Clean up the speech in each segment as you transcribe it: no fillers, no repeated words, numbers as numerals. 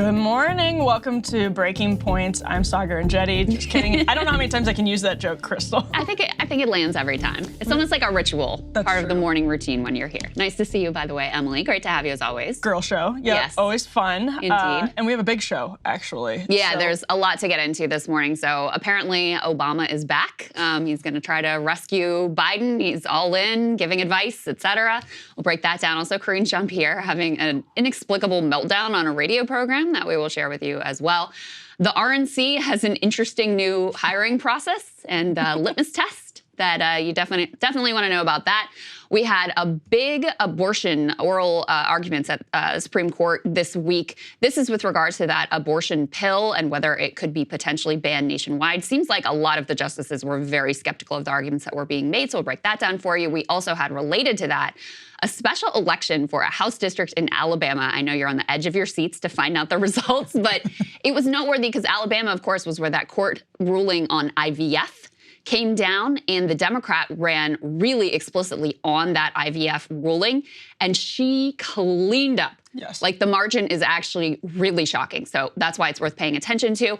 Good morning. Welcome to Breaking Points. I'm Sagar and Jetty. Just kidding. I don't know how many times I can use that joke, Krystal. I think it lands every time. It's almost like a ritual, part of the morning routine when you're here. Nice to see you, by the way, Emily. Great to have you as always. Girl show. Yep, yes. Always fun. Indeed. And we have a big show, actually. Yeah, there's a lot to get into this morning. So apparently Obama is back. He's going to try to rescue Biden. He's all in, giving advice, etc. We'll break that down. Also, Karine Jean Pierre having an inexplicable meltdown on a radio program that we will share with you as well. The RNC has an interesting new hiring process and litmus test that you definitely want to know about that. We had a big abortion oral arguments at the Supreme Court this week. This is with regards to that abortion pill and whether it could be potentially banned nationwide. Seems like a lot of the justices were very skeptical of the arguments that were being made, so we'll break that down for you. We also had, related to that, a special election for a House district in Alabama. I know you're on the edge of your seats to find out the results, but it was noteworthy because Alabama, of course, was where that court ruling on IVF came down, and the Democrat ran really explicitly on that IVF ruling, and she cleaned up. Yes. Like, the margin is actually really shocking. So that's why it's worth paying attention to.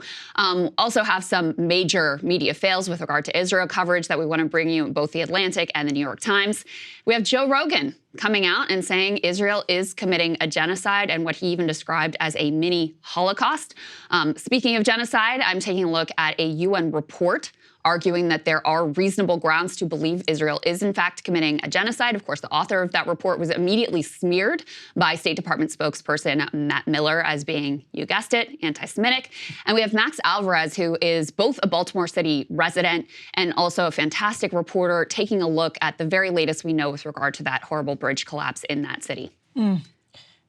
Also have some major media fails with regard to Israel coverage that we want to bring you in both the Atlantic and the New York Times. We have Joe Rogan coming out and saying Israel is committing a genocide and what he even described as a mini Holocaust. Speaking of genocide, I'm taking a look at a UN report arguing that there are reasonable grounds to believe Israel is, in fact, committing a genocide. Of course, the author of that report was immediately smeared by State Department spokesperson Matt Miller as being, you guessed it, anti-Semitic. And we have Max Alvarez, who is both a Baltimore City resident and also a fantastic reporter, taking a look at the very latest we know with regard to that horrible bridge collapse in that city.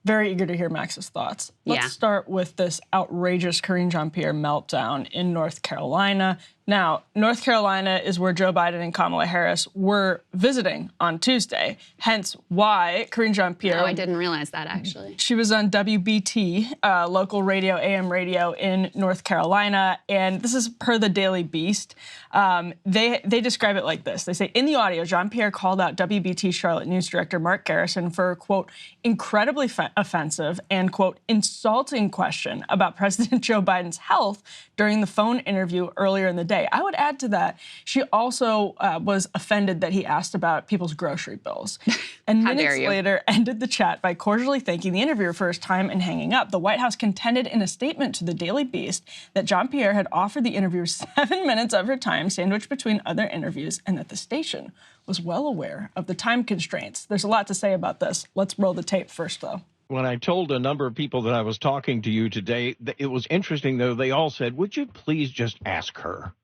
Very eager to hear Max's thoughts. Let's start with this outrageous Karine Jean Pierre meltdown in North Carolina. Now, North Carolina is where Joe Biden and Kamala Harris were visiting on Tuesday, hence why Karine Jean Pierre... Oh, I didn't realize that, actually. She was on WBT, local radio, AM radio in North Carolina, and this is per the Daily Beast. They describe it like this. They say, in the audio, Jean Pierre called out WBT Charlotte News Director Mark Garrison for, quote, incredibly offensive and, quote, insulting question about President Joe Biden's health during the phone interview earlier in the day. I would add to that, she also was offended that he asked about people's grocery bills. And minutes later, ended the chat by cordially thanking the interviewer for his time and hanging up. The White House contended in a statement to the Daily Beast that Jean Pierre had offered the interviewer 7 minutes of her time, sandwiched between other interviews, and that the station was well aware of the time constraints. There's a lot to say about this. Let's roll the tape first, though. When I told a number of people that I was talking to you today, it was interesting, though. They all said, would you please just ask her,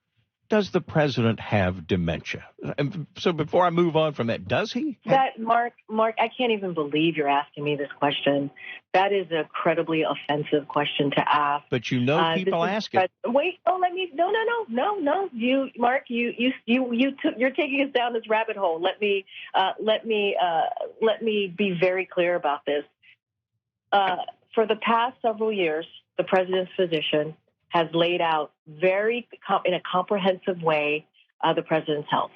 does the president have dementia? And so before I move on from that, does he? Mark, I can't even believe you're asking me this question. That is an incredibly offensive question to ask. But you know people ask it. Wait, no. Mark, you're taking us down this rabbit hole. Let me be very clear about this. For the past several years, the president's physician has laid out in a comprehensive way the president's health.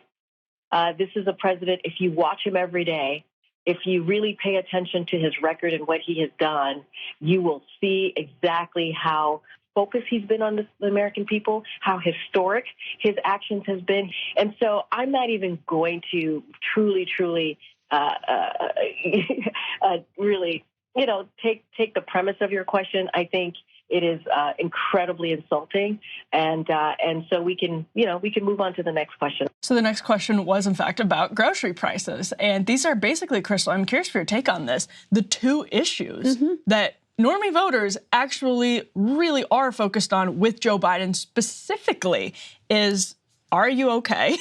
This is a president, if you watch him every day, if you really pay attention to his record and what he has done, you will see exactly how focused he's been on the American people, how historic his actions has been. And so I'm not even going to truly really, take the premise of your question. I think it is incredibly insulting, and so we can move on to the next question. So the next question was, in fact, about grocery prices, and these are basically, Krystal, I'm curious for your take on this, the two issues that normie voters actually really are focused on with Joe Biden specifically is, are you okay?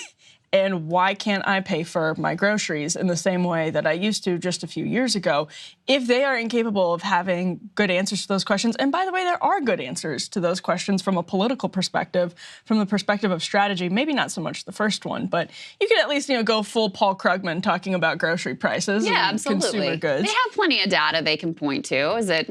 And why can't I pay for my groceries in the same way that I used to just a few years ago? If they are incapable of having good answers to those questions, and by the way, there are good answers to those questions from a political perspective, from the perspective of strategy, maybe not so much the first one, but you could at least, go full Paul Krugman talking about grocery prices and consumer goods. They have plenty of data they can point to. Is it,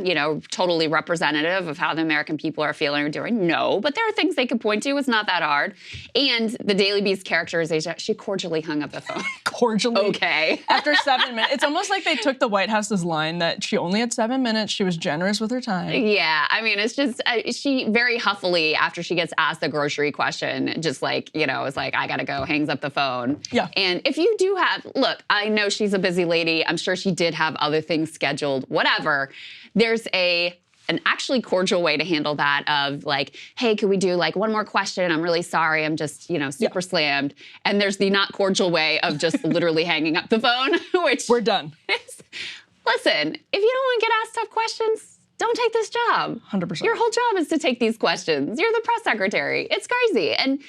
totally representative of how the American people are feeling or doing? No, but there are things they can point to. It's not that hard. And the Daily Beast characterization she cordially hung up the phone. Cordially. Okay. After 7 minutes. It's almost like they took the White House's line that she only had 7 minutes. She was generous with her time. Yeah, I mean, it's just, she very huffily, after she gets asked the grocery question, just like, is like, I gotta go, hangs up the phone. Yeah. And if you do look, I know she's a busy lady. I'm sure she did have other things scheduled, whatever. There's an actually cordial way to handle that of like, hey, could we do like one more question? I'm really sorry. I'm just, super slammed. And there's the not cordial way of just literally hanging up the phone, which We're done. Listen, if you don't want to get asked tough questions, don't take this job. 100%. Your whole job is to take these questions. You're the press secretary. It's crazy. And,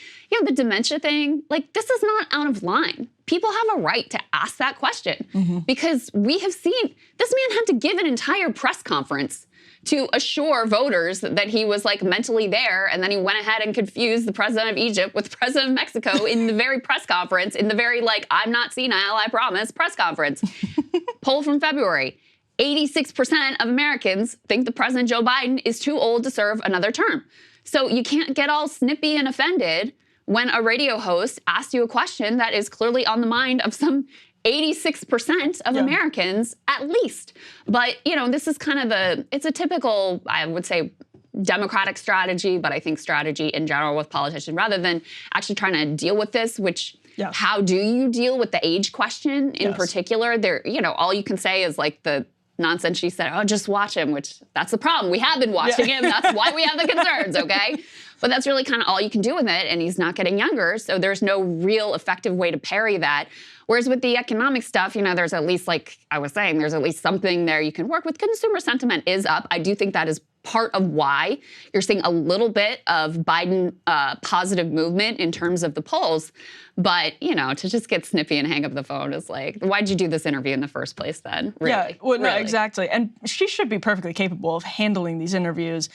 the dementia thing, like, this is not out of line. People have a right to ask that question because we have seen this man had to give an entire press conference to assure voters that he was like mentally there. And then he went ahead and confused the president of Egypt with the president of Mexico in the very press conference, in the very like, I'm not senile, I promise, press conference. Poll from February. 86% of Americans think the President Joe Biden is too old to serve another term. So you can't get all snippy and offended when a radio host asks you a question that is clearly on the mind of some 86% of Americans at least. But, this is kind of it's a typical, I would say, Democratic strategy, but I think strategy in general with politicians, rather than actually trying to deal with this, which how do you deal with the age question in particular? There, all you can say is like the nonsense she said, oh, just watch him, which that's the problem. We have been watching him. That's why we have the concerns, okay? But that's really kind of all you can do with it, and he's not getting younger, so there's no real effective way to parry that. Whereas with the economic stuff, there's at least, like I was saying, there's at least something there you can work with. Consumer sentiment is up. I do think that is part of why you're seeing a little bit of Biden positive movement in terms of the polls. But, to just get snippy and hang up the phone is like, why'd you do this interview in the first place then? Really? Yeah, well, no, Really. exactly. And she should be perfectly capable of handling these interviews.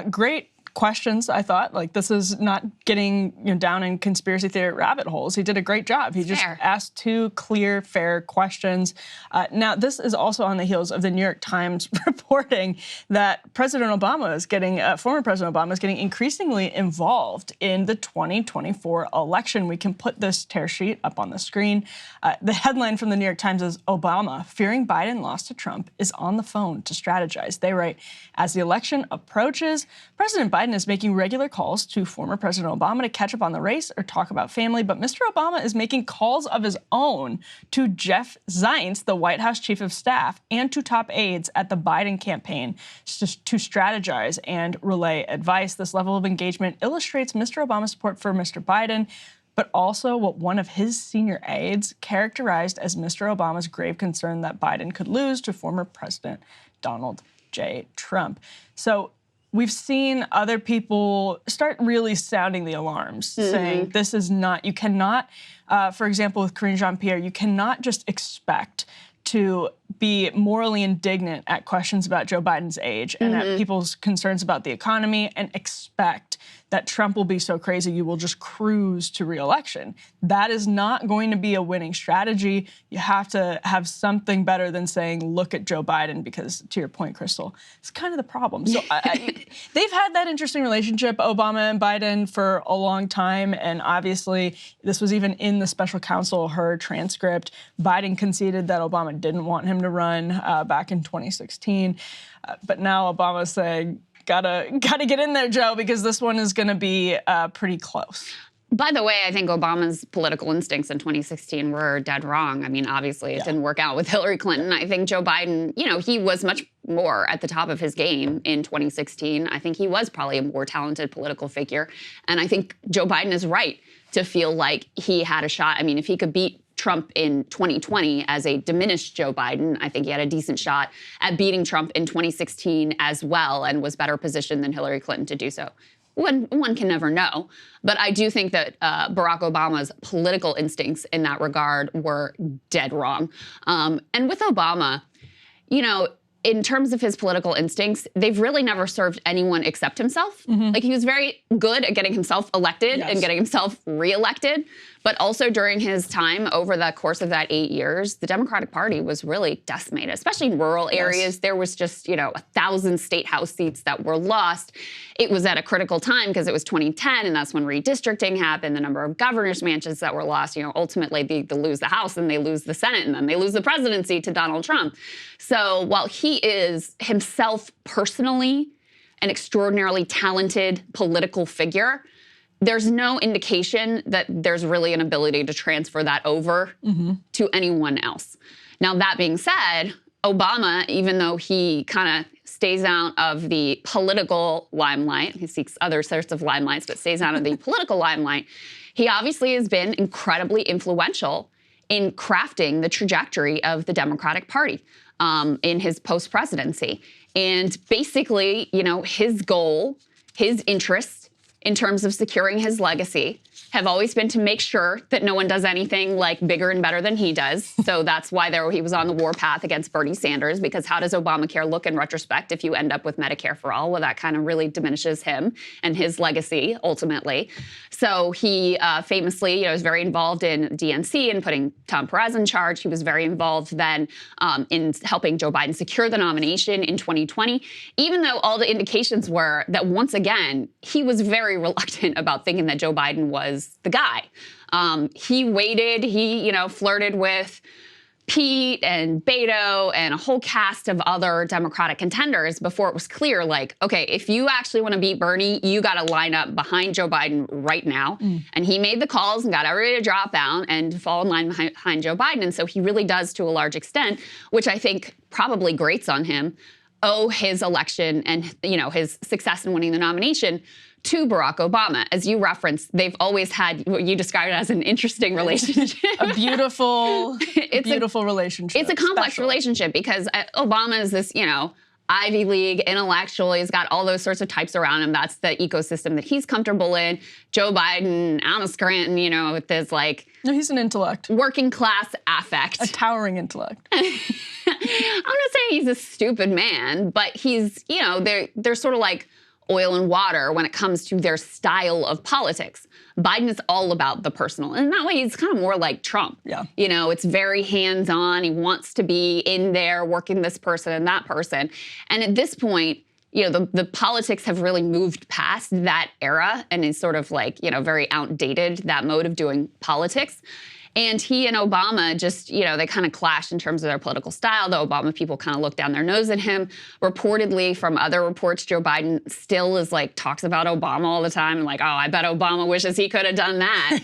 Great questions, I thought. Like, this is not getting down in conspiracy theory rabbit holes. He did a great job. He just asked two clear, fair questions. Now, this is also on the heels of the New York Times reporting that former President Obama is getting increasingly involved in the 2024 election. We can put this tear sheet up on the screen. The headline from the New York Times is, Obama, fearing Biden lost to Trump, is on the phone to strategize. They write, as the election approaches, President Biden is making regular calls to former President Obama to catch up on the race or talk about family, but Mr. Obama is making calls of his own to Jeff Zients, the White House chief of staff, and to top aides at the Biden campaign to strategize and relay advice. This level of engagement illustrates Mr. Obama's support for Mr. Biden, but also what one of his senior aides characterized as Mr. Obama's grave concern that Biden could lose to former President Donald J. Trump. So we've seen other people start really sounding the alarms, saying this is not, you cannot, for example, with Karine Jean Pierre, you cannot just expect to be morally indignant at questions about Joe Biden's age and at people's concerns about the economy and expect that Trump will be so crazy you will just cruise to re-election. That is not going to be a winning strategy. You have to have something better than saying, look at Joe Biden, because to your point, Krystal, it's kind of the problem. So they've had that interesting relationship, Obama and Biden, for a long time. And obviously, this was even in the special counsel, her transcript. Biden conceded that Obama didn't want him to run back in 2016. But now Obama's saying, gotta get in there, Joe, because this one is going to be pretty close. By the way, I think Obama's political instincts in 2016 were dead wrong. I mean, obviously, it didn't work out with Hillary Clinton. I think Joe Biden, he was much more at the top of his game in 2016. I think he was probably a more talented political figure. And I think Joe Biden is right to feel like he had a shot. I mean, if he could beat Trump in 2020 as a diminished Joe Biden, I think he had a decent shot at beating Trump in 2016 as well, and was better positioned than Hillary Clinton to do so. One can never know. But I do think that Barack Obama's political instincts in that regard were dead wrong. And with Obama, in terms of his political instincts, they've really never served anyone except himself. Like, he was very good at getting himself elected and getting himself reelected. But also during his time, over the course of that 8 years, the Democratic Party was really decimated, especially in rural areas. There was just, 1,000 state house seats that were lost. It was at a critical time because it was 2010, and that's when redistricting happened. The number of governor's mansions that were lost, ultimately they lose the House and they lose the Senate and then they lose the presidency to Donald Trump. So while he is himself personally an extraordinarily talented political figure, there's no indication that there's really an ability to transfer that over to anyone else. Now, that being said, Obama, even though he kind of stays out of the political limelight, he seeks other sorts of limelights, but stays out of the political limelight, he obviously has been incredibly influential in crafting the trajectory of the Democratic Party in his post-presidency. And basically, his goal, his interest in terms of securing his legacy have always been to make sure that no one does anything like bigger and better than he does. So that's why he was on the warpath against Bernie Sanders, because how does Obamacare look in retrospect if you end up with Medicare for all? Well, that kind of really diminishes him and his legacy ultimately. So he famously, was very involved in DNC and putting Tom Perez in charge. He was very involved then in helping Joe Biden secure the nomination in 2020, even though all the indications were that once again, he was very reluctant about thinking that Joe Biden was the guy. He waited, he, flirted with Pete and Beto and a whole cast of other Democratic contenders before it was clear, like, okay, if you actually want to beat Bernie, you got to line up behind Joe Biden right now. And he made the calls and got everybody to drop out and fall in line behind Joe Biden. And so he really does, to a large extent, which I think probably grates on him, owe his election and, his success in winning the nomination to Barack Obama. As you referenced, they've always had what you described as an interesting relationship. a beautiful relationship. It's a complex relationship because Obama is this, Ivy League intellectual. He's got all those sorts of types around him. That's the ecosystem that he's comfortable in. Joe Biden, Anna Scranton, with this No, he's an intellect. Working class affect. A towering intellect. I'm not saying he's a stupid man, but he's, they're sort of like oil and water when it comes to their style of politics. Biden is all about the personal. And that way he's kind of more like Trump. Yeah. It's very hands-on. He wants to be in there working this person and that person. And at this point, the politics have really moved past that era and is sort of very outdated, that mode of doing politics. And he and Obama just, they kind of clashed in terms of their political style. The Obama people kind of look down their nose at him. Reportedly, from other reports, Joe Biden still is talks about Obama all the time. And I bet Obama wishes he could have done that.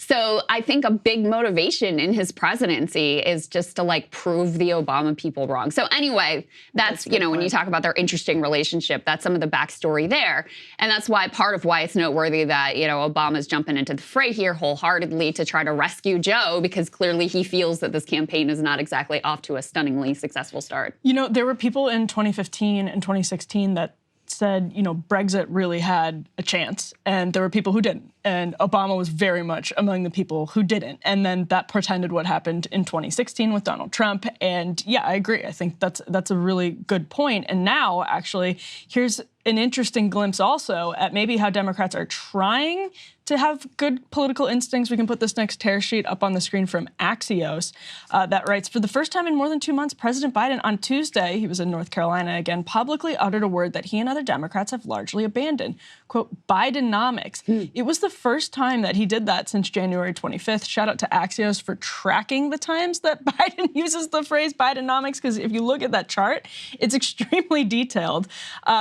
So I think a big motivation in his presidency is just to prove the Obama people wrong. So anyway, that's when you talk about their interesting relationship, that's some of the backstory there. And that's part of why it's noteworthy that, Obama's jumping into the fray here wholeheartedly to try to rescue Joe, because clearly he feels that this campaign is not exactly off to a stunningly successful start. There were people in 2015 and 2016 that said, Brexit really had a chance, and there were people who didn't. And Obama was very much among the people who didn't. And then that portended what happened in 2016 with Donald Trump. And yeah, I agree. I think that's a really good point. And now, actually, here's an interesting glimpse also at maybe how Democrats are trying to have good political instincts. We can put this next tear sheet up on the screen from Axios that writes, for the first time in more than 2 months, President Biden on Tuesday, he was in North Carolina again, publicly uttered a word that he and other Democrats have largely abandoned. Quote, Bidenomics. It was the first time that he did that since January 25th. Shout out to Axios for tracking the times that Biden uses the phrase Bidenomics, because if you look at that chart, it's extremely detailed.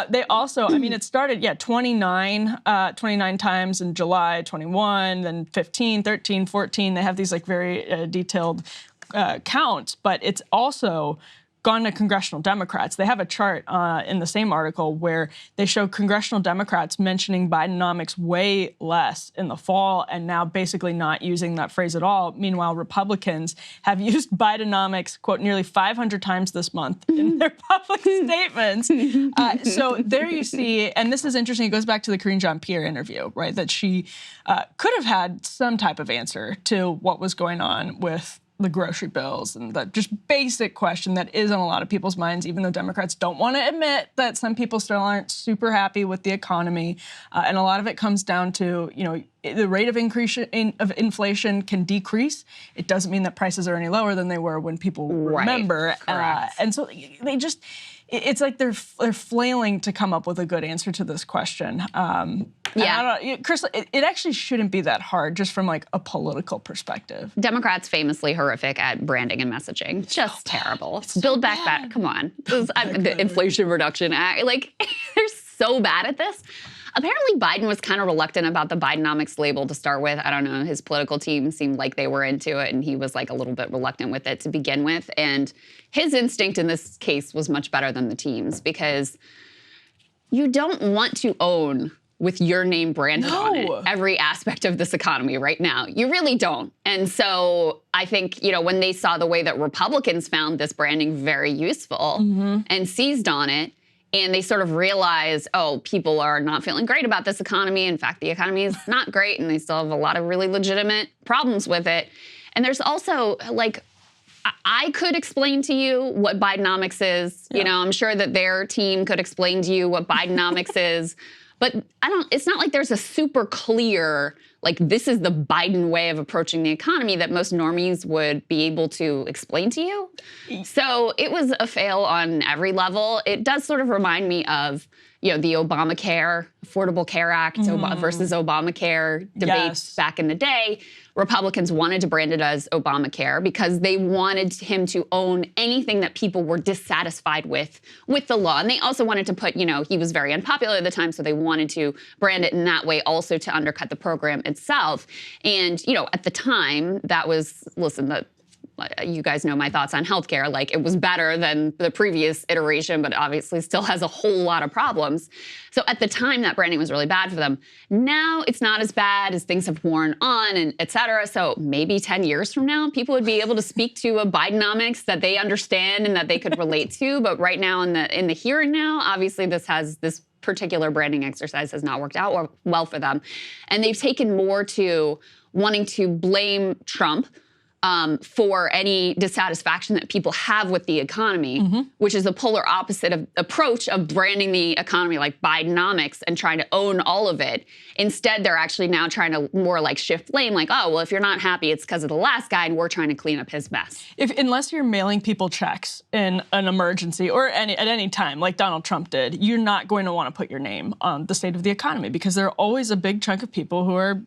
They also, it started, 29 times in July, 21, then 15, 13, 14. They have these very detailed counts, but it's also gone to congressional Democrats. They have a chart in the same article where they show congressional Democrats mentioning Bidenomics way less in the fall and now basically not using that phrase at all. Meanwhile, Republicans have used Bidenomics, quote, nearly 500 times this month in their public statements. So there you see, and this is interesting, it goes back to the Karine Jean Pierre interview, right, that she could have had some type of answer to what was going on with the grocery bills and the just basic question that is on a lot of people's minds, even though Democrats don't want to admit that some people still aren't super happy with the economy. And a lot of it comes down to, the rate of increase of inflation can decrease. It doesn't mean that prices are any lower than they were when people remember. And so they just, it's like they're flailing to come up with a good answer to this question. Krystal, it actually shouldn't be that hard just from like a political perspective. Democrats famously horrific at branding and messaging. Just terrible. Build back better. Come on. The Inflation Reduction Act. Like, they're so bad at this. Apparently, Biden was kind of reluctant about the Bidenomics label to start with. I don't know. His political team seemed like they were into it, and he was like a little bit reluctant with it to begin with. And his instinct in this case was much better than the team's, because you don't want to own with your name branded on it every aspect of this economy right now. You really don't. And so I think, when they saw the way that Republicans found this branding very useful and seized on it, and they sort of realize, people are not feeling great about this economy. In fact, the economy is not great, and they still have a lot of really legitimate problems with it. And there's also, like, I could explain to you what Bidenomics is. Yeah. I'm sure that their team could explain to you what Bidenomics is. But it's not like there's a super clear, like, this is the Biden way of approaching the economy that most normies would be able to explain to you. So it was a fail on every level. It does sort of remind me of, the Obamacare, Affordable Care Act versus Obamacare debates back in the day. Republicans wanted to brand it as Obamacare because they wanted him to own anything that people were dissatisfied with the law. And they also wanted to put, he was very unpopular at the time, so they wanted to brand it in that way also to undercut the program itself. And, at the time, that was, you guys know my thoughts on healthcare. Like, it was better than the previous iteration, but obviously still has a whole lot of problems. So at the time, that branding was really bad for them. Now it's not as bad as things have worn on, and et cetera. So maybe 10 years from now, people would be able to speak to a Bidenomics that they understand and that they could relate to. But right now, in the here and now, obviously this particular branding exercise has not worked out well for them. And they've taken more to wanting to blame Trump for any dissatisfaction that people have with the economy, which is the polar opposite of approach of branding the economy like Bidenomics and trying to own all of it. Instead, they're actually now trying to more like shift blame, like, if you're not happy, it's because of the last guy, and we're trying to clean up his mess. Unless you're mailing people checks in an emergency or at any time, like Donald Trump did, you're not going to want to put your name on the state of the economy, because there are always a big chunk of people who are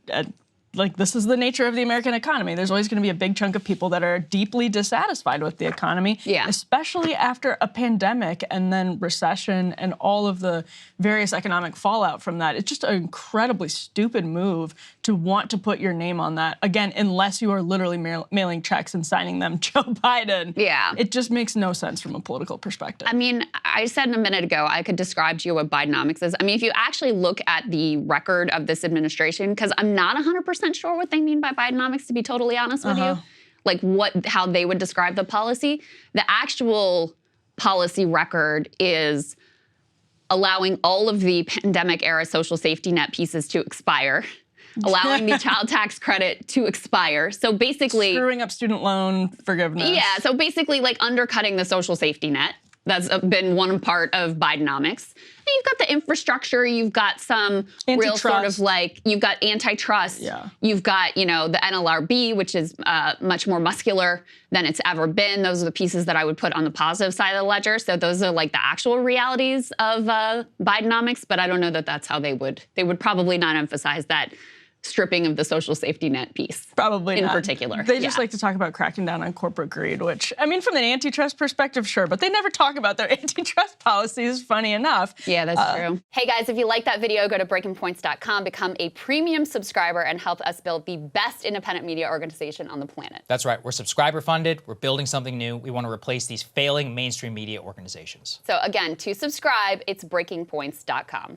this is the nature of the American economy. There's always going to be a big chunk of people that are deeply dissatisfied with the economy, especially after a pandemic and then recession and all of the various economic fallout from that. It's just an incredibly stupid move to want to put your name on that, again, unless you are literally mailing checks and signing them Joe Biden. Yeah. It just makes no sense from a political perspective. I mean, I said a minute ago, I could describe to you what Bidenomics is. I mean, if you actually look at the record of this administration, because I'm not 100% sure what they mean by Bidenomics, to be totally honest with you, like how they would describe the policy. The actual policy record is allowing all of the pandemic era social safety net pieces to expire, allowing the child tax credit to expire. So basically, screwing up student loan forgiveness. Yeah, so basically like undercutting the social safety net. That's been one part of Bidenomics. And you've got the infrastructure, you've got some real sort of like, you've got antitrust, you've got, the NLRB, which is much more muscular than it's ever been. Those are the pieces that I would put on the positive side of the ledger. So those are like the actual realities of Bidenomics, but I don't know that that's how they would probably not emphasize that stripping of the social safety net piece. Probably in not. particular. They just like to talk about cracking down on corporate greed, which, I mean, from an antitrust perspective, sure, but they never talk about their antitrust policies, funny enough. Yeah, that's true. Hey guys, if you like that video, go to breakingpoints.com, become a premium subscriber, and help us build the best independent media organization on the planet. That's right. We're subscriber funded. We're building something new. We want to replace these failing mainstream media organizations. So again, to subscribe, it's breakingpoints.com.